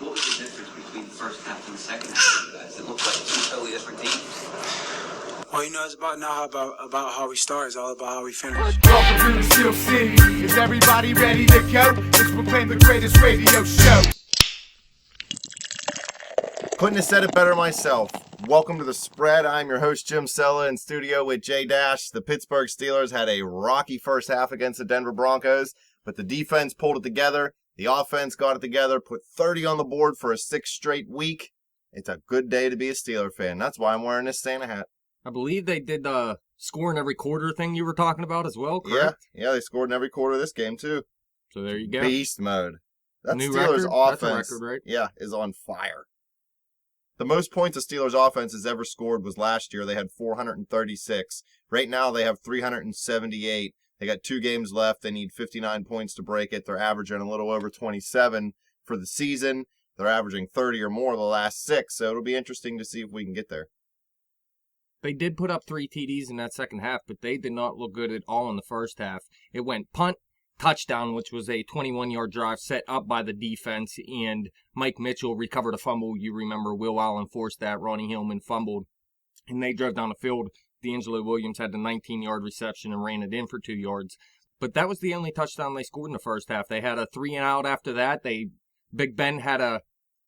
What was the difference between the first half and the second half, guys? It looked like two totally different teams. Well, it's about how we start. It's all about how we finish. Welcome to the Steel City. Is everybody ready to go? Let's proclaim the greatest radio show. Couldn't have said it better myself. Welcome to The Spread. I'm your host, Jim Sella, in studio with Jay Dash. The Pittsburgh Steelers had a rocky first half against the Denver Broncos, but the defense pulled it together. The offense got it together, put 30 on the board for a 6th straight week. It's a good day to be a Steeler fan. That's why I'm wearing this Santa hat. I believe they did the score in every quarter thing you were talking about as well, correct? Yeah, they scored in every quarter of this game, too. So there you go. Beast mode. That New Steelers record? offense, That's a record, right? Yeah, is on fire. The most points a Steelers offense has ever scored was last year. They had 436. Right now, they have 378. They got 2 games left. They need 59 points to break it. They're averaging a little over 27 for the season. They're averaging 30 or more the last 6, so it'll be interesting to see if we can get there. They did put up 3 TDs in that second half, but they did not look good at all in the first half. It went punt, touchdown, which was a 21-yard drive set up by the defense, and Mike Mitchell recovered a fumble. You remember Will Allen forced that. Ronnie Hillman fumbled, and they drove down the field. D'Angelo Williams had the 19-yard reception and ran it in for 2 yards. But that was the only touchdown they scored in the first half. They had a 3-and-out after that. Big Ben had a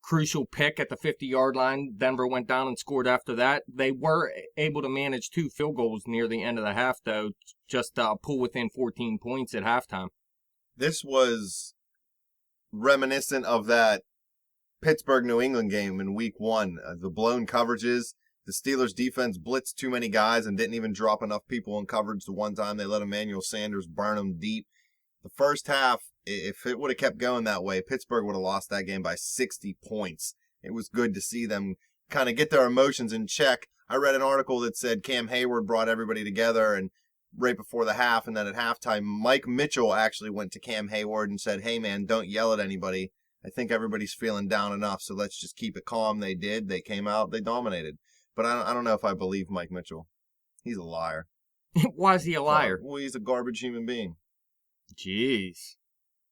crucial pick at the 50-yard line. Denver went down and scored after that. They were able to manage 2 field goals near the end of the half, though, just pull within 14 points at halftime. This was reminiscent of that Pittsburgh-New England game in Week 1. The blown coverages. The Steelers' defense blitzed too many guys and didn't even drop enough people in coverage the one time they let Emmanuel Sanders burn them deep. The first half, if it would have kept going that way, Pittsburgh would have lost that game by 60 points. It was good to see them kind of get their emotions in check. I read an article that said Cam Hayward brought everybody together and right before the half, and then at halftime, Mike Mitchell actually went to Cam Hayward and said, "Hey man, don't yell at anybody. I think everybody's feeling down enough, so let's just keep it calm." They did. They came out. They dominated. But I don't know if I believe Mike Mitchell. He's a liar. Why is he a liar? Well, he's a garbage human being. Jeez.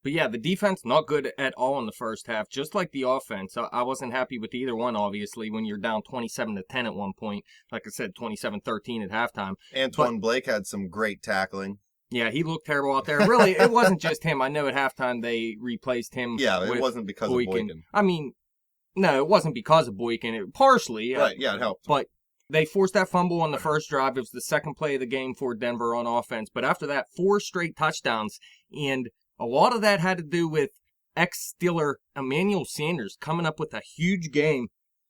But yeah, the defense not good at all in the first half, just like the offense. I wasn't happy with either one, obviously, when you're down 27-10 at one point. Like I said, 27-13 at halftime. Antoine Blake had some great tackling. Yeah, he looked terrible out there. Really, it wasn't just him. I know at halftime they replaced him. Yeah, it wasn't because of Boykin. I mean, no, it wasn't because of Boykin. Partially. Right, yeah, it helped. But they forced that fumble on the first drive. It was the second play of the game for Denver on offense. But after that, 4 straight touchdowns. And a lot of that had to do with ex-Steeler Emmanuel Sanders coming up with a huge game.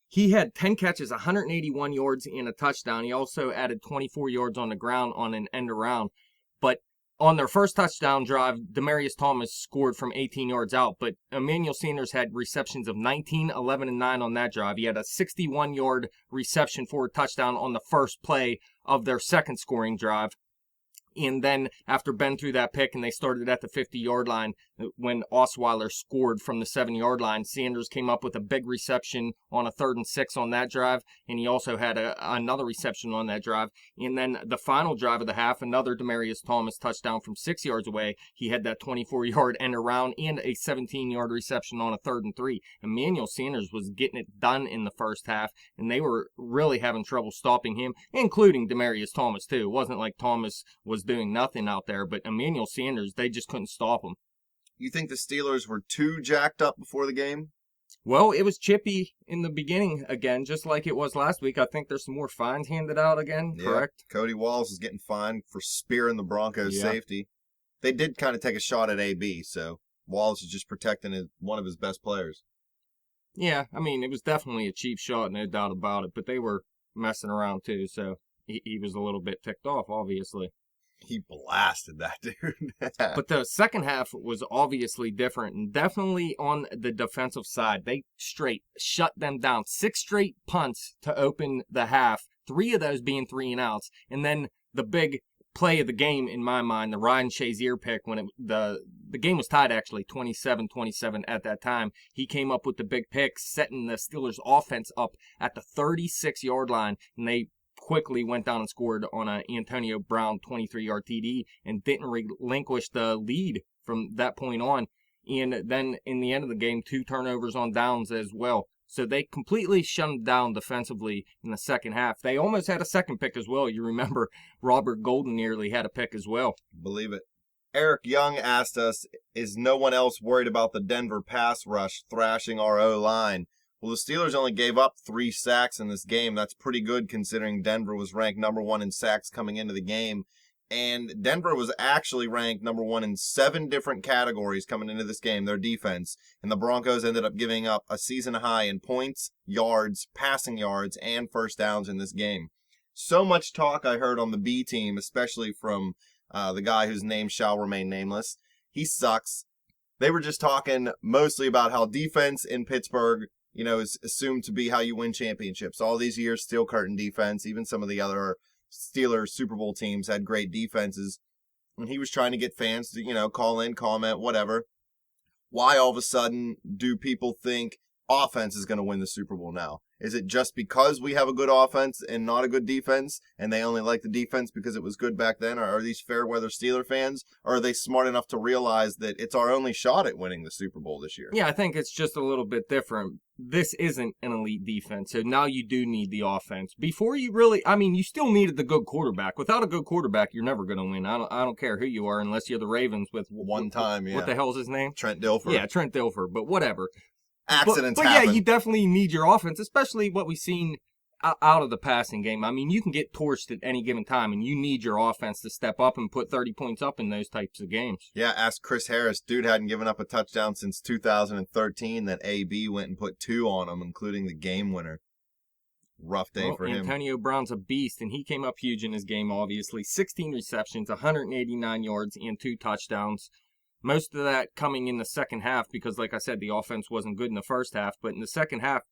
He had 10 catches, 181 yards, and a touchdown. He also added 24 yards on the ground on an end around. But on their first touchdown drive, Demaryius Thomas scored from 18 yards out, but Emmanuel Sanders had receptions of 19, 11, and 9 on that drive. He had a 61-yard reception for a touchdown on the first play of their second scoring drive. And then after Ben threw that pick and they started at the 50-yard line, when Osweiler scored from the 7-yard line, Sanders came up with a big reception on a 3rd and 6 on that drive, and he also had another reception on that drive. And then the final drive of the half, another Demaryius Thomas touchdown from 6 yards away. He had that 24-yard end around and a 17-yard reception on a 3rd and 3. Emmanuel Sanders was getting it done in the first half, and they were really having trouble stopping him, including Demaryius Thomas too. It wasn't like Thomas was doing nothing out there, but Emmanuel Sanders, they just couldn't stop him. You think the Steelers were too jacked up before the game? Well, it was chippy in the beginning again, just like it was last week. I think there's some more fines handed out again, correct? Cody Wallace is getting fined for spearing the Broncos' safety. They did kind of take a shot at AB, so Wallace is just protecting one of his best players. Yeah, I mean, it was definitely a cheap shot, no doubt about it, but they were messing around too, so he was a little bit ticked off, obviously. He blasted that dude. But the second half was obviously different, and definitely on the defensive side. They straight shut them down. 6 straight punts to open the half, 3 of those being 3-and-outs. And then the big play of the game, in my mind, the Ryan Shazier pick, when the game was tied, actually, 27-27 at that time. He came up with the big pick, setting the Steelers' offense up at the 36-yard line, and they quickly went down and scored on a Antonio Brown 23-yard TD and didn't relinquish the lead from that point on. And then in the end of the game, 2 turnovers on downs as well. So they completely shut them down defensively in the second half. They almost had a second pick as well. You remember Robert Golden nearly had a pick as well. Believe it. Eric Young asked us, is no one else worried about the Denver pass rush thrashing our O-line? Well, the Steelers only gave up 3 sacks in this game. That's pretty good considering Denver was ranked number 1 in sacks coming into the game. And Denver was actually ranked number 1 in 7 different categories coming into this game, their defense. And the Broncos ended up giving up a season high in points, yards, passing yards, and first downs in this game. So much talk I heard on the B team, especially from the guy whose name shall remain nameless. He sucks. They were just talking mostly about how defense in Pittsburgh, is assumed to be how you win championships. All these years, steel curtain defense, even some of the other Steelers Super Bowl teams had great defenses. And he was trying to get fans to, call in, comment, whatever. Why all of a sudden do people think offense is going to win the Super Bowl now? Is it just because we have a good offense and not a good defense, and they only like the defense because it was good back then? Or are these fair weather Steeler fans? Or are they smart enough to realize that it's our only shot at winning the Super Bowl this year? Yeah, I think it's just a little bit different. This isn't an elite defense, so now you do need the offense. Before you really, you still needed the good quarterback. Without a good quarterback, you're never going to win. I don't care who you are, unless you're the Ravens with one time, yeah. What the hell's his name? Trent Dilfer. Yeah, Trent Dilfer, but whatever. Accidents but happen. Yeah, you definitely need your offense, especially what we've seen out of the passing game. You can get torched at any given time, and you need your offense to step up and put 30 points up in those types of games. Yeah, ask Chris Harris. Dude hadn't given up a touchdown since 2013. That AB went and put 2 on him, including the game winner. Rough day for him. Antonio Brown's a beast, and he came up huge in his game, obviously. 16 receptions, 189 yards, and 2 touchdowns. Most of that coming in the second half because, like I said, the offense wasn't good in the first half. But in the second half,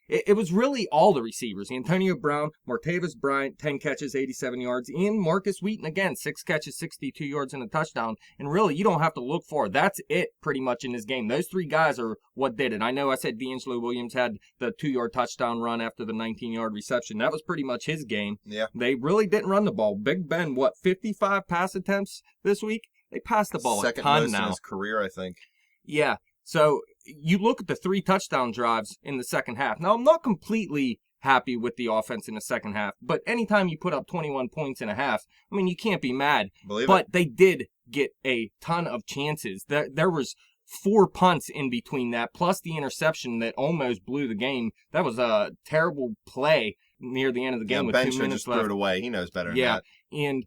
it was really all the receivers. Antonio Brown, Martavis Bryant, 10 catches, 87 yards. And Marcus Wheaton, again, 6 catches, 62 yards, and a touchdown. And really, you don't have to look far. That's it pretty much in this game. Those 3 guys are what did it. I know I said D'Angelo Williams had the 2-yard touchdown run after the 19-yard reception. That was pretty much his game. Yeah. They really didn't run the ball. Big Ben, 55 pass attempts this week? They passed the ball second a ton most now. in his career, I think. Yeah. So you look at the 3 touchdown drives in the second half. Now, I'm not completely happy with the offense in the second half, but anytime you put up 21 points in a half, you can't be mad. But they did get a ton of chances. There was 4 punts in between that, plus the interception that almost blew the game. That was a terrible play near the end of the game with 2 minutes just left. Threw it away. He knows better than that. And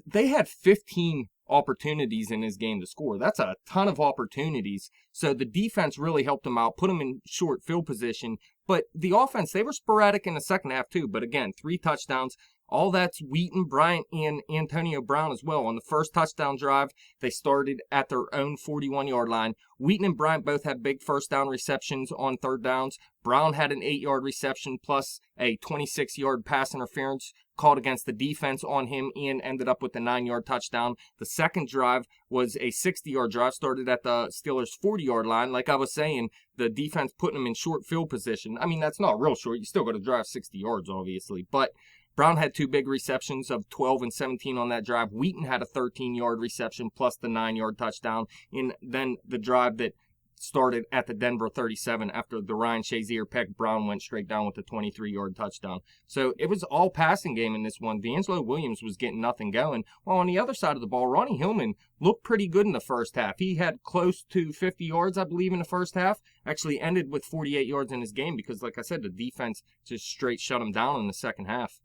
they had 15 opportunities in his game to score. That's a ton of opportunities. So the defense really helped them out, put them in short field position. But the offense, they were sporadic in the second half too. But again, 3 touchdowns. All that's Wheaton, Bryant, and Antonio Brown as well. On the first touchdown drive, they started at their own 41-yard line. Wheaton and Bryant both had big first down receptions on third downs. Brown had an 8-yard reception plus a 26-yard pass interference called against the defense on him and ended up with a 9-yard touchdown. The second drive was a 60-yard drive, started at the Steelers' 40-yard line. Like I was saying, the defense putting them in short field position. That's not real short. You still got to drive 60 yards, obviously. But Brown had 2 big receptions of 12 and 17 on that drive. Wheaton had a 13-yard reception plus the 9-yard touchdown. And then the drive that started at the Denver 37 after the Ryan Shazier pick, Brown went straight down with a 23-yard touchdown. So it was all passing game in this one. D'Angelo Williams was getting nothing going. Well, on the other side of the ball, Ronnie Hillman looked pretty good in the first half. He had close to 50 yards, I believe, in the first half. Actually ended with 48 yards in his game because, like I said, the defense just straight shut him down in the second half.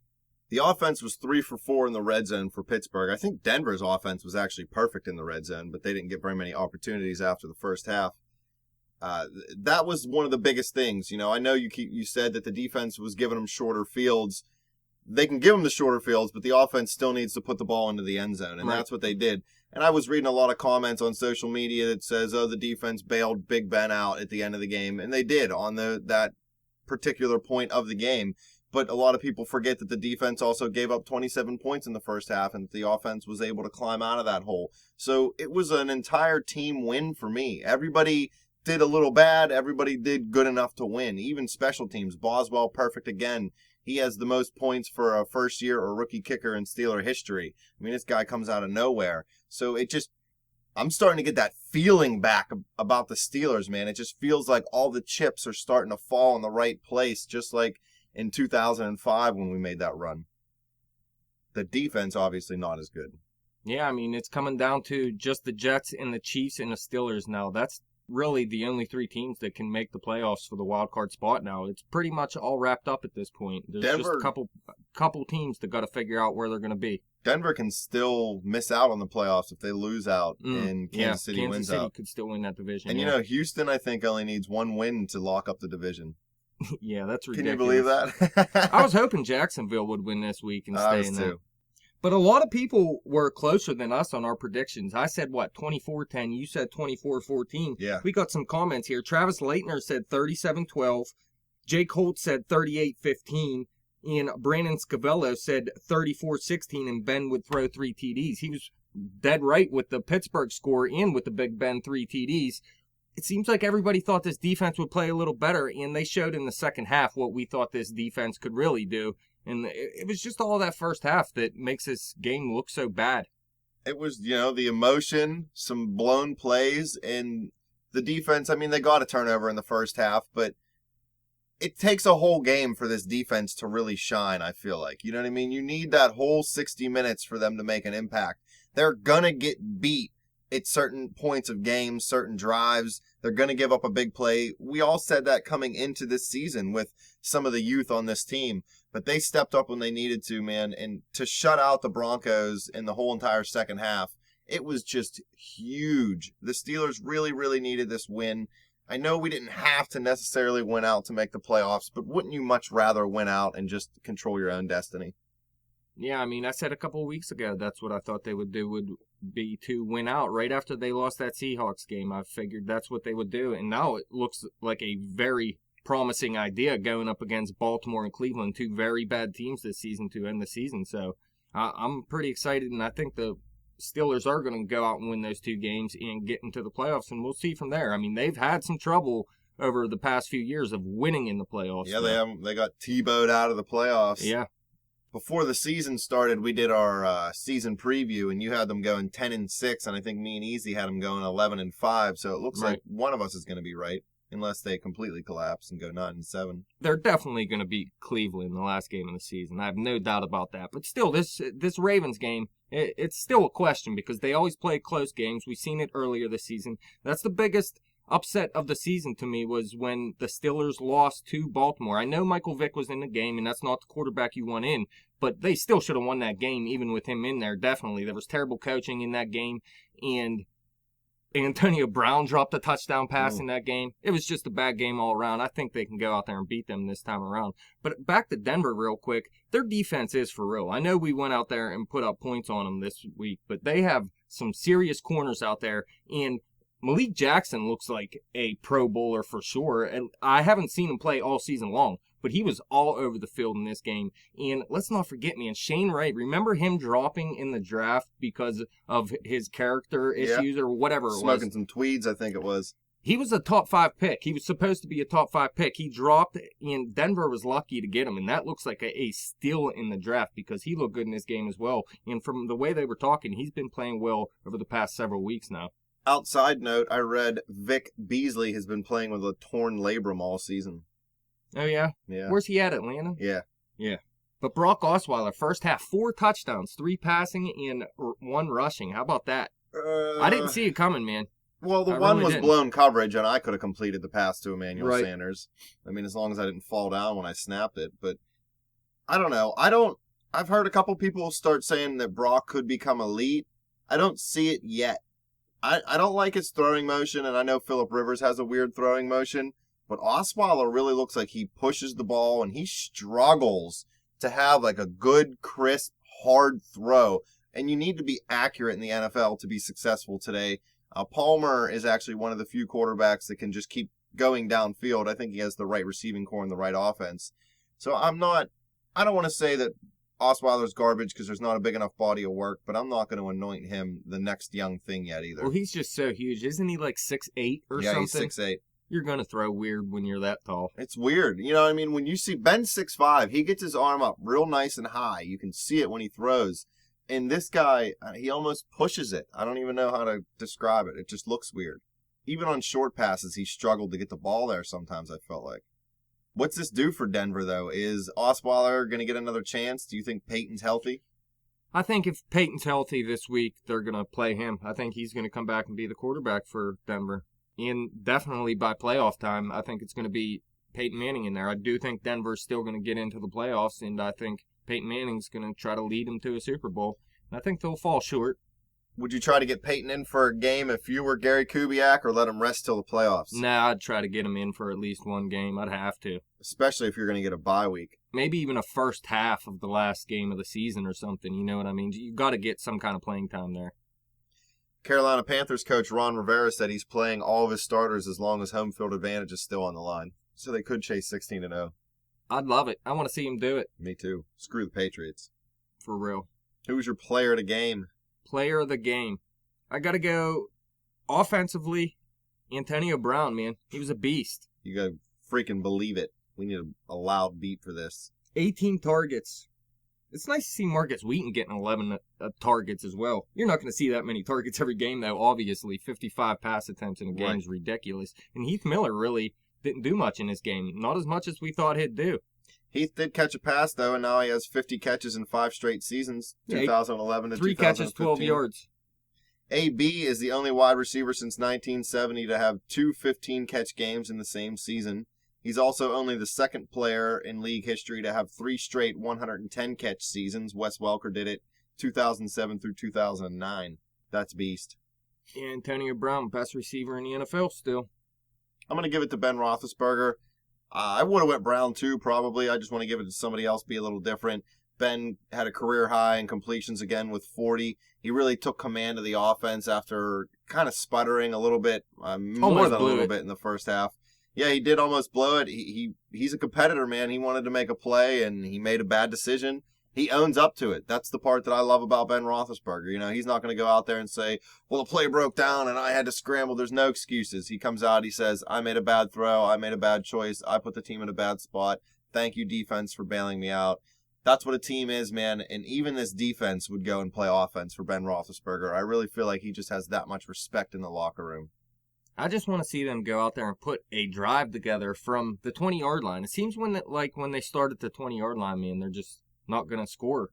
The offense was 3 for 4 in the red zone for Pittsburgh. I think Denver's offense was actually perfect in the red zone, but they didn't get very many opportunities after the first half. That was one of the biggest things. I know you said that the defense was giving them shorter fields. They can give them the shorter fields, but the offense still needs to put the ball into the end zone, and That's what they did. And I was reading a lot of comments on social media that says, the defense bailed Big Ben out at the end of the game, and they did on that particular point of the game. But a lot of people forget that the defense also gave up 27 points in the first half and that the offense was able to climb out of that hole. So it was an entire team win for me. Everybody did a little bad. Everybody did good enough to win. Even special teams. Boswell, perfect again. He has the most points for a first-year or rookie kicker in Steeler history. This guy comes out of nowhere. So I'm starting to get that feeling back about the Steelers, man. It just feels like all the chips are starting to fall in the right place, just like in 2005 when we made that run. The defense, obviously, not as good. Yeah, I mean, it's coming down to just the Jets and the Chiefs and the Steelers now. That's really the only three teams that can make the playoffs for the wild card spot now. It's pretty much all wrapped up at this point. There's just a couple teams that got to figure out where they're going to be. Denver can still miss out on the playoffs if they lose out and Kansas City wins out. Kansas City could still win that division. And, you know, Houston, I think, only needs one win to lock up the division. Yeah, that's ridiculous. Can you believe that? I was hoping Jacksonville would win this week and stay in there. Too. But a lot of people were closer than us on our predictions. I said, 24-10. You said 24-14. Yeah. We got some comments here. Travis Leitner said 37-12. Jake Holt said 38-15. And Brandon Scavello said 34-16, and Ben would throw 3 TDs. He was dead right with the Pittsburgh score and with the Big Ben 3 TDs. It seems like everybody thought this defense would play a little better, and they showed in the second half what we thought this defense could really do. And it was just all that first half that makes this game look so bad. It was, the emotion, some blown plays, and the defense. I mean, they got a turnover in the first half, but it takes a whole game for this defense to really shine, I feel like. You know what I mean? You need that whole 60 minutes for them to make an impact. They're going to get beat at certain points of games, certain drives. They're going to give up a big play. We all said that coming into this season with some of the youth on this team. But they stepped up when they needed to, man. And to shut out the Broncos in the whole entire second half, it was just huge. The Steelers really, really needed this win. I know we didn't have to necessarily win out to make the playoffs, but wouldn't you much rather win out and just control your own destiny? Yeah, I mean, I said a couple of weeks ago that's what I thought they would do, would be to win out right after they lost that Seahawks game. I figured that's what they would do, and now it looks like a very promising idea going up against Baltimore and Cleveland, 2 very bad teams this season to end the season. So I'm pretty excited, and I think the Steelers are going to go out and win those 2 games and get into the playoffs, and we'll see from there. I mean, they've had some trouble over the past few years of winning in the playoffs. Yeah, they got T-bowed out of the playoffs. Yeah. Before the season started, we did our season preview, and you had them going 10-6, and I think me and Easy had them going 11-5. So it looks like one of us is going to be right, unless they completely collapse and go 9-7. They're definitely going to beat Cleveland in the last game of the season. I have no doubt about that. But still, this Ravens game, it's still a question because they always play close games. We've seen it earlier this season. That's the biggest upset of the season to me, was when the Steelers lost to Baltimore. I know Michael Vick was in the game, and that's not the quarterback you want in, but they still should have won that game even with him in there, definitely. There was terrible coaching in that game, and Antonio Brown dropped a touchdown pass in that game. It was just a bad game all around. I think they can go out there and beat them this time around. But back to Denver real quick. Their defense is for real. I know we went out there and put up points on them this week, but they have some serious corners out there, and Malik Jackson looks like a Pro Bowler for sure. And I haven't seen him play all season long, but he was all over the field in this game. And let's not forget, man, Shane Wright, remember him dropping in the draft because of his character issues or whatever it was? Smoking some tweeds, I think it was. He was a top 5 pick. He was supposed to be a top 5 pick. He dropped, and Denver was lucky to get him. And that looks like a steal in the draft because he looked good in this game as well. And from the way they were talking, he's been playing well over the past several weeks now. Outside note, I read Vic Beasley has been playing with a torn labrum all season. Oh, yeah? Yeah. Where's he at, Atlanta? Yeah. Yeah. But Brock Osweiler, first half, 4 touchdowns, 3 passing, and 1 rushing. How about that? I didn't see it coming, man. Well, the one was blown coverage, and I could have completed the pass to Emmanuel Sanders. I mean, as long as I didn't fall down when I snapped it. But I don't know. I've heard a couple people start saying that Brock could become elite. I don't see it yet. I don't like his throwing motion, and I know Phillip Rivers has a weird throwing motion, but Osweiler really looks like he pushes the ball, and he struggles to have like a good, crisp, hard throw. And you need to be accurate in the NFL to be successful today. Palmer is actually one of the few quarterbacks that can just keep going downfield. I think he has the right receiving core and the right offense. So I don't want to say that Osweiler's garbage because there's not a big enough body of work, but I'm not going to anoint him the next young thing yet either. Well, he's just so huge. Isn't he like 6'8" or something? Yeah, he's 6'8". You're going to throw weird when you're that tall. It's weird. You know what I mean? When you see Ben 6'5", he gets his arm up real nice and high. You can see it when he throws. And this guy, he almost pushes it. I don't even know how to describe it. It just looks weird. Even on short passes, he struggled to get the ball there sometimes, I felt like. What's this do for Denver, though? Is Osweiler going to get another chance? Do you think Peyton's healthy? I think if Peyton's healthy this week, they're going to play him. I think he's going to come back and be the quarterback for Denver. And definitely by playoff time, I think it's going to be Peyton Manning in there. I do think Denver's still going to get into the playoffs, and I think Peyton Manning's going to try to lead them to a Super Bowl. And I think they'll fall short. Would you try to get Peyton in for a game if you were Gary Kubiak, or let him rest till the playoffs? Nah, I'd try to get him in for at least one game. I'd have to. Especially if you're going to get a bye week. Maybe even a first half of the last game of the season or something. You know what I mean? You've got to get some kind of playing time there. Carolina Panthers coach Ron Rivera said he's playing all of his starters as long as home field advantage is still on the line. So they could chase 16-0. I'd love it. I want to see him do it. Me too. Screw the Patriots. For real. Who was your player of the game? Player of the game. I got to go offensively, Antonio Brown, man. He was a beast. You got to freaking believe it. We need a loud beat for this. 18 targets. It's nice to see Marcus Wheaton getting 11 targets as well. You're not going to see that many targets every game, though, obviously. 55 pass attempts in a game is ridiculous. And Heath Miller really didn't do much in this game. Not as much as we thought he'd do. Heath did catch a pass, though, and now he has 50 catches in 5 straight seasons, 2011 to 3 2015. catches, 12 yards. AB is the only wide receiver since 1970 to have 2 15-catch games in the same season. He's also only the second player in league history to have 3 straight 110-catch seasons. Wes Welker did it 2007 through 2009. That's beast. Antonio Brown, best receiver in the NFL still. I'm going to give it to Ben Roethlisberger. I would have went Brown too, probably. I just want to give it to somebody else, be a little different. Ben had a career high in completions again with 40. He really took command of the offense after kind of sputtering a little bit, more than a little bit in the first half. Yeah, he did almost blow it. He's a competitor, man. He wanted to make a play, and he made a bad decision. He owns up to it. That's the part that I love about Ben Roethlisberger. You know, he's not going to go out there and say, well, the play broke down and I had to scramble. There's no excuses. He comes out, he says, I made a bad throw. I made a bad choice. I put the team in a bad spot. Thank you, defense, for bailing me out. That's what a team is, man. And even this defense would go and play offense for Ben Roethlisberger. I really feel like he just has that much respect in the locker room. I just want to see them go out there and put a drive together from the 20-yard line. It seems when they start at the 20-yard line, man, they're just not going to score.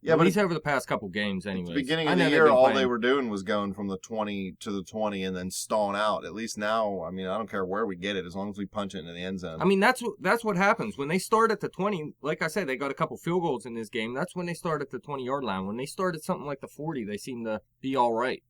Yeah, at but least over the past couple games, anyway. At the beginning of the year, all they were doing was going from the 20 to the 20 and then stalling out. At least now, I mean, I don't care where we get it as long as we punch it into the end zone. I mean, that's what happens when they start at the 20. Like I said, they got a couple field goals in this game. That's when they start at the 20-yard line. When they start at something like the 40, they seem to be all right.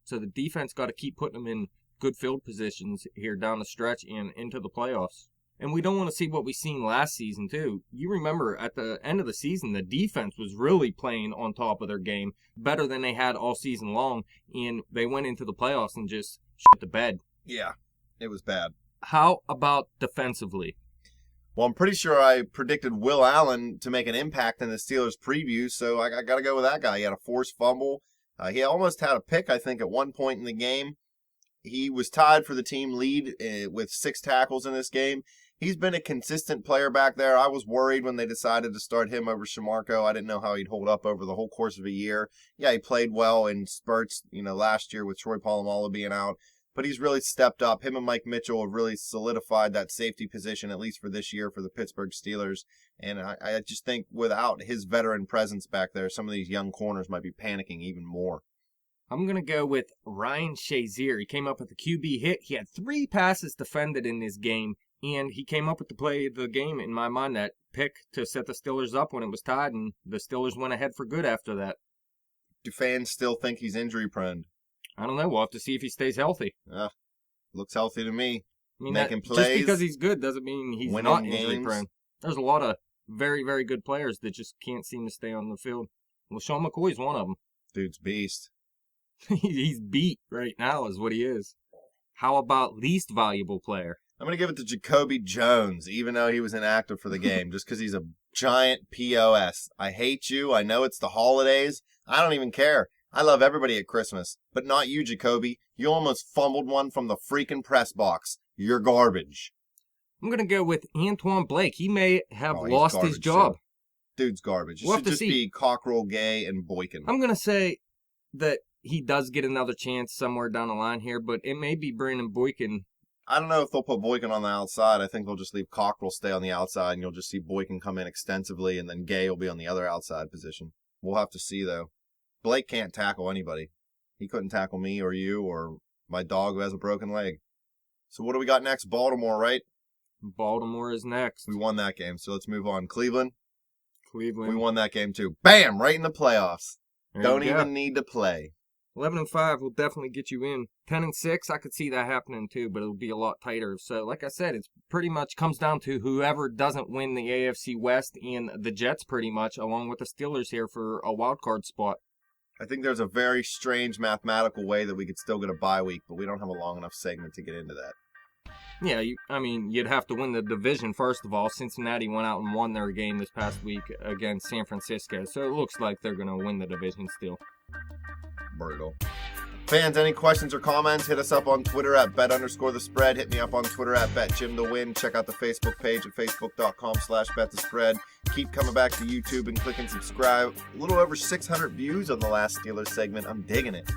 So the defense got to keep putting them in good field positions here down the stretch and into the playoffs. And we don't want to see what we seen last season, too. You remember at the end of the season, the defense was really playing on top of their game, better than they had all season long, and they went into the playoffs and just shit the bed. Yeah, it was bad. How about defensively? Well, I'm pretty sure I predicted Will Allen to make an impact in the Steelers preview, so I got to go with that guy. He had a forced fumble. He almost had a pick, I think, at one point in the game. He was tied for the team lead with 6 tackles in this game. He's been a consistent player back there. I was worried when they decided to start him over Shamarko. I didn't know how he'd hold up over the whole course of a year. Yeah, he played well in spurts, last year with Troy Polamalu being out. But he's really stepped up. Him and Mike Mitchell have really solidified that safety position, at least for this year, for the Pittsburgh Steelers. And I just think without his veteran presence back there, some of these young corners might be panicking even more. I'm going to go with Ryan Shazier. He came up with a QB hit. He had 3 passes defended in this game. And he came up with the play of the game, in my mind, that pick to set the Steelers up when it was tied, and the Steelers went ahead for good after that. Do fans still think he's injury prone? I don't know. We'll have to see if he stays healthy. Looks healthy to me. I mean, Making plays. Just because he's good doesn't mean he's not injury prone. There's a lot of very, very good players that just can't seem to stay on the field. Well, Sean McCoy's one of them. Dude's beast. He's beat right now is what he is. How about least valuable player? I'm going to give it to Jacoby Jones, even though he was inactive for the game, just because he's a giant POS. I hate you. I know it's the holidays. I don't even care. I love everybody at Christmas, but not you, Jacoby. You almost fumbled one from the freaking press box. You're garbage. I'm going to go with Antoine Blake. He may have he's lost his job. Too. Dude's garbage. It We'll should have to just see. be Cockrell, Gay, and Boykin. I'm going to say that he does get another chance somewhere down the line here, but it may be Brandon Boykin. I don't know if they'll put Boykin on the outside. I think they'll just leave Cockrell stay on the outside, and you'll just see Boykin come in extensively, and then Gay will be on the other outside position. We'll have to see, though. Blake can't tackle anybody. He couldn't tackle me or you or my dog who has a broken leg. So what do we got next? Baltimore, right? Baltimore is next. We won that game, so let's move on. Cleveland, Cleveland. we won that game too. Bam! Right in the playoffs. There Don't you go. even need to play. 11-5 will definitely get you in. 10-6, I could see that happening too, but it'll be a lot tighter. So, like I said, it's pretty much comes down to whoever doesn't win the AFC West and the Jets pretty much, along with the Steelers here for a wild card spot. I think there's a very strange mathematical way that we could still get a bye week, but we don't have a long enough segment to get into that. Yeah, you'd have to win the division first of all. Cincinnati went out and won their game this past week against San Francisco, so it looks like they're going to win the division still. Brutal. Fans, any questions or comments, hit us up on Twitter at bet_the_spread. Hit me up on Twitter at betjimthewin. Check out the Facebook page at facebook.com/betthespread. Keep coming back to YouTube and click and subscribe. A little over 600 views on the last Steelers segment. I'm digging it.